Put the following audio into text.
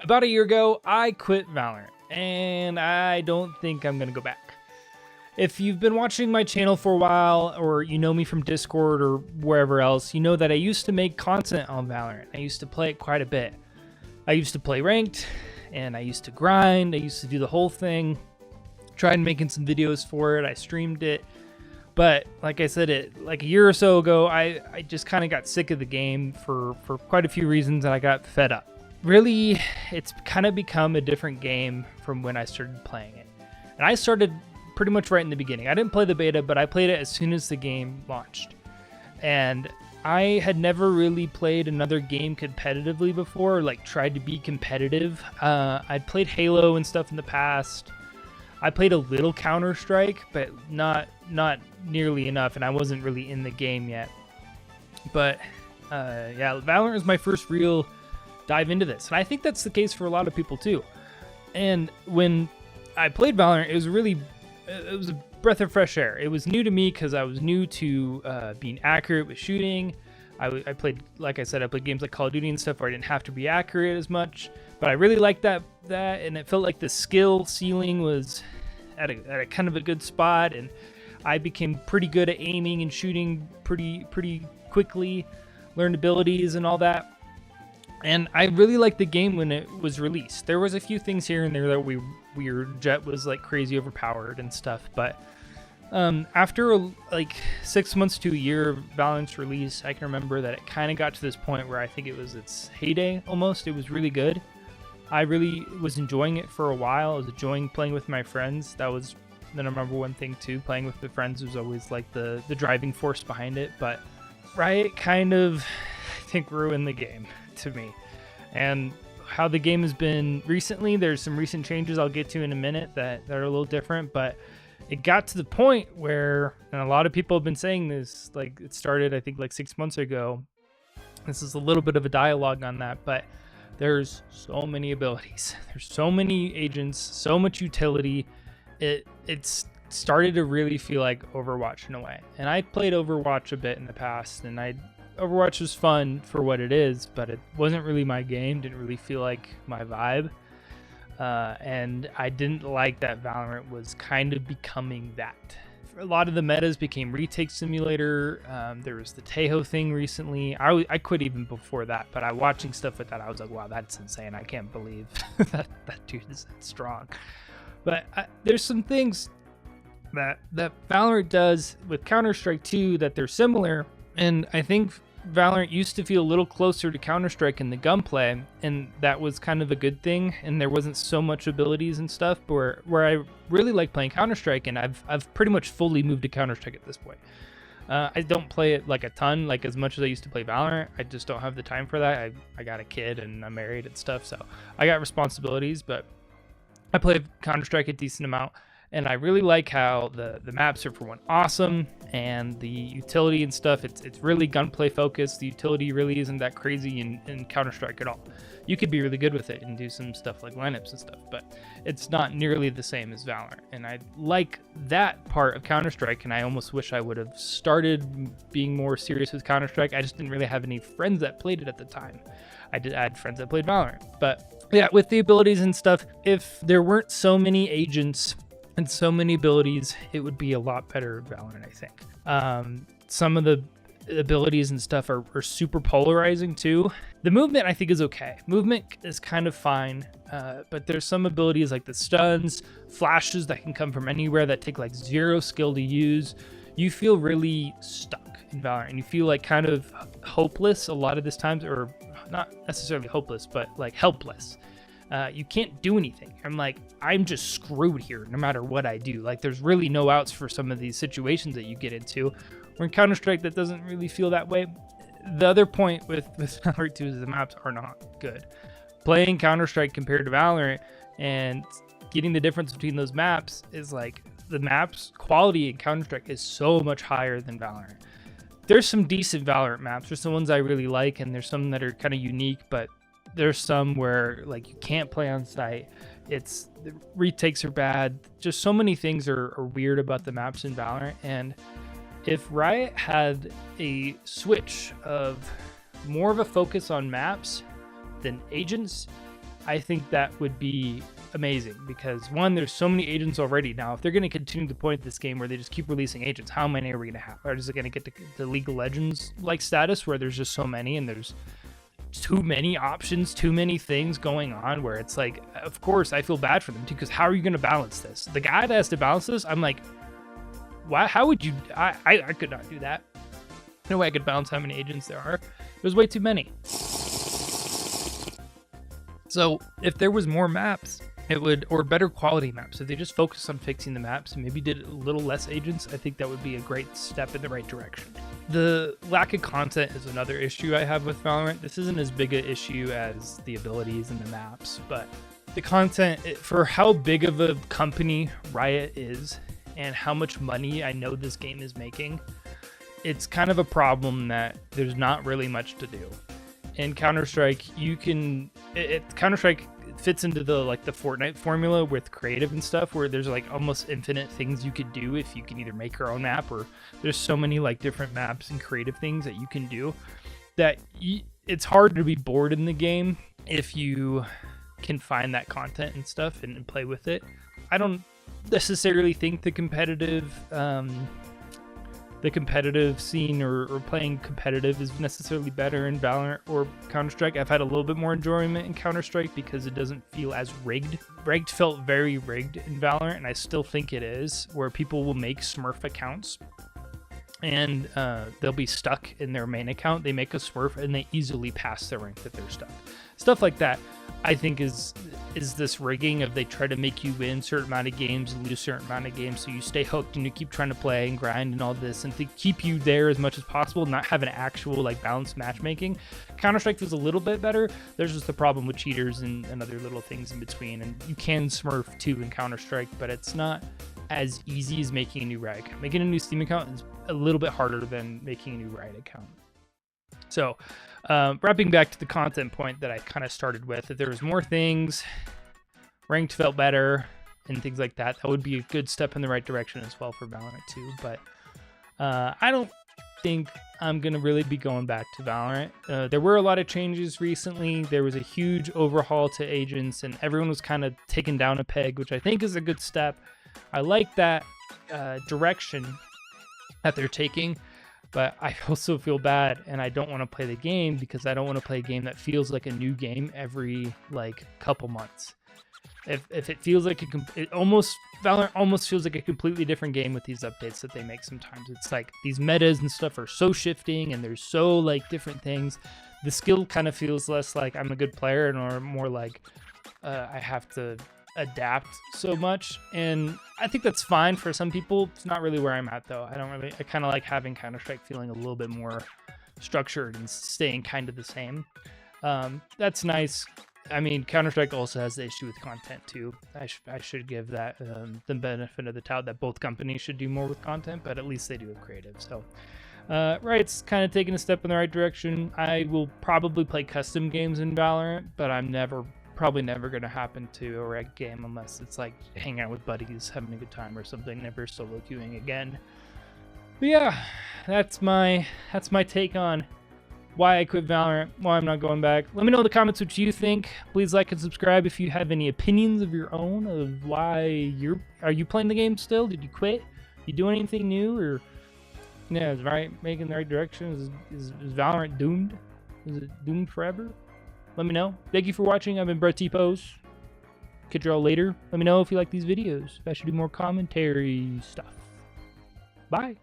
About a year ago, I quit Valorant, and I don't think I'm gonna go back. If you've been watching my channel for a while, or you know me from Discord or wherever else, you know that I used to make content on Valorant. I used to play it quite a bit. I used to play ranked, and I used to grind. I used to do the whole thing. Tried making some videos for it. I streamed it. But like I said, like a year or so ago, I just kind of got sick of the game for quite a few reasons, and I got fed up. Really, it's kind of become a different game from when I started playing it. And I started pretty much right in the beginning. I didn't play the beta, but I played it as soon as the game launched. And I had never really played another game competitively before, like tried to be competitive. I'd played Halo and stuff in the past. I played a little Counter-Strike, but not nearly enough, and I wasn't really in the game yet. But yeah, Valorant is my first real dive into this, and I think that's the case for a lot of people too. And when I played Valorant, it was a breath of fresh air. It was new to me because I was new to being accurate with shooting. I played, like I said, I played games like Call of Duty and stuff where I didn't have to be accurate as much, but I really liked that, and it felt like the skill ceiling was at a kind of a good spot, and I became pretty good at aiming and shooting pretty quickly, learned abilities and all that. And I really liked the game when it was released. There was a few things here and there that weird. Jet was like crazy overpowered and stuff, but after like 6 months to a year of Valorant's release, I can remember that it kind of got to this point where I think it was its heyday almost. It was really good. I really was enjoying it for a while. I was enjoying playing with my friends. That was the number one thing too. Playing with the friends was always like the driving force behind it. But Riot kind of, I think, ruined the game to me. And how the game has been recently, there's some recent changes I'll get to in a minute that are a little different, but it got to the point where, and a lot of people have been saying this, like it started I think like 6 months ago. This is a little bit of a dialogue on that, but there's so many abilities, there's so many agents, so much utility. It's started to really feel like Overwatch in a way. And I played Overwatch a bit in the past, and Overwatch was fun for what it is, but it wasn't really my game, didn't really feel like my vibe. And I didn't like that Valorant was kind of becoming that. A lot of the metas became retake simulator. There was the Tejo thing recently. I quit even before that, but watching stuff with that, I was like, wow, that's insane. I can't believe that dude is that strong. But there's some things that Valorant does with Counter-Strike 2 that they're similar, and I think Valorant used to feel a little closer to Counter-Strike in the gunplay, and that was kind of a good thing, and there wasn't so much abilities and stuff, but where I really like playing Counter-Strike, and I've pretty much fully moved to Counter-Strike at this point. I don't play it like a ton, like as much as I used to play Valorant. I just don't have the time for that. I got a kid and I'm married and stuff, so I got responsibilities, but I play Counter-Strike a decent amount. And I really like how the maps are, for one, awesome, and the utility and stuff, it's really gunplay focused. The utility really isn't that crazy in Counter-Strike at all. You could be really good with it and do some stuff like lineups and stuff, but it's not nearly the same as Valorant. And I like that part of Counter-Strike, and I almost wish I would have started being more serious with Counter-Strike. I just didn't really have any friends that played it at the time. I had friends that played Valorant. But yeah, with the abilities and stuff, if there weren't so many agents and so many abilities, it would be a lot better Valorant, I think. Some of the abilities and stuff are super polarizing too. The movement, I think, is okay. Movement is kind of fine, but there's some abilities like the stuns, flashes that can come from anywhere that take like 0 skill to use. You feel really stuck in Valorant, and you feel like kind of hopeless a lot of this times, or not necessarily hopeless, but like helpless. You can't do anything. I'm just screwed here no matter what I do. Like, there's really no outs for some of these situations that you get into. Where in Counter-Strike, that doesn't really feel that way. The other point with Valorant 2 is the maps are not good. Playing Counter-Strike compared to Valorant and getting the difference between those maps is like, the maps quality in Counter-Strike is so much higher than Valorant. There's some decent Valorant maps. There's some ones I really like, and there's some that are kind of unique, but there's some where like you can't play on site. The retakes are bad. Just so many things are weird about the maps in Valorant. And if Riot had a switch of more of a focus on maps than agents, I think that would be amazing because one, there's so many agents already. Now, if they're going to continue to point this game where they just keep releasing agents, how many are we going to have? Or is it going to get to the League of Legends like status where there's just so many and there's too many options, too many things going on where it's like, of course, I feel bad for them too, because how are you going to balance this? The guy that has to balance this, I'm like, why? How would you? I could not do that. No way I could balance how many agents there are. There's way too many. So if there was more maps, it would, or better quality maps, if they just focused on fixing the maps and maybe did a little less agents, I think that would be a great step in the right direction. The lack of content is another issue I have with Valorant. This isn't as big an issue as the abilities and the maps, but the content, for how big of a company Riot is and how much money I know this game is making, it's kind of a problem that there's not really much to do. In Counter-Strike, you can, Counter-Strike fits into the Fortnite formula with creative and stuff, where there's like almost infinite things you could do if you can either make your own map, or there's so many like different maps and creative things that you can do that it's hard to be bored in the game if you can find that content and stuff and play with it. I don't necessarily think the competitive scene or playing competitive is necessarily better in Valorant or Counter-Strike. I've had a little bit more enjoyment in Counter-Strike because it doesn't feel as rigged. Rigged felt very rigged in Valorant, and I still think it is, where people will make Smurf accounts and they'll be stuck in their main account. They make a Smurf and they easily pass the rank that they're stuck. Stuff like that, I think, is this rigging of they try to make you win a certain amount of games and lose a certain amount of games, so you stay hooked and you keep trying to play and grind and all this, and to keep you there as much as possible, not have an actual like balanced matchmaking. Counter-Strike was a little bit better. There's just a problem with cheaters and other little things in between, and you can Smurf too in Counter-Strike, but it's not as easy as making a new Riot account. Making a new Steam account is a little bit harder than making a new Riot account. So wrapping back to the content point that I kind of started with, if there was more things, ranked felt better and things like that, that would be a good step in the right direction as well for Valorant too. But I don't think I'm going to really be going back to Valorant. There were a lot of changes recently. There was a huge overhaul to agents and everyone was kind of taken down a peg, which I think is a good step. I like that direction that they're taking, but I also feel bad and I don't want to play the game because I don't want to play a game that feels like a new game every like couple months. If it feels like Valorant almost feels like a completely different game with these updates that they make sometimes. It's like these metas and stuff are so shifting and there's so like different things. The skill kind of feels less like I'm a good player and more like I have to adapt so much, and I think that's fine for some people. It's not really where I'm at though. I kind of like having Counter-Strike feeling a little bit more structured and staying kind of the same. That's nice. I mean, Counter-Strike also has the issue with content too. I should give that the benefit of the doubt that both companies should do more with content, but at least they do have creative. So Riot's kind of taking a step in the right direction. I will probably play custom games in Valorant, but I'm probably never going to happen to a reg game unless it's like hanging out with buddies, having a good time or something. Never solo queuing again. But yeah, that's my take on why I quit Valorant, why I'm not going back. Let me know in the comments what you think. Please like and subscribe if you have any opinions of your own of why are you playing the game still? Did you quit? You doing anything new? Or yeah, is Riot making the right direction? Is Valorant doomed? Is it doomed forever? Let me know. Thank you for watching. I've been Brett T-Pose. Catch you all later. Let me know if you like these videos, if I should do more commentary stuff. Bye.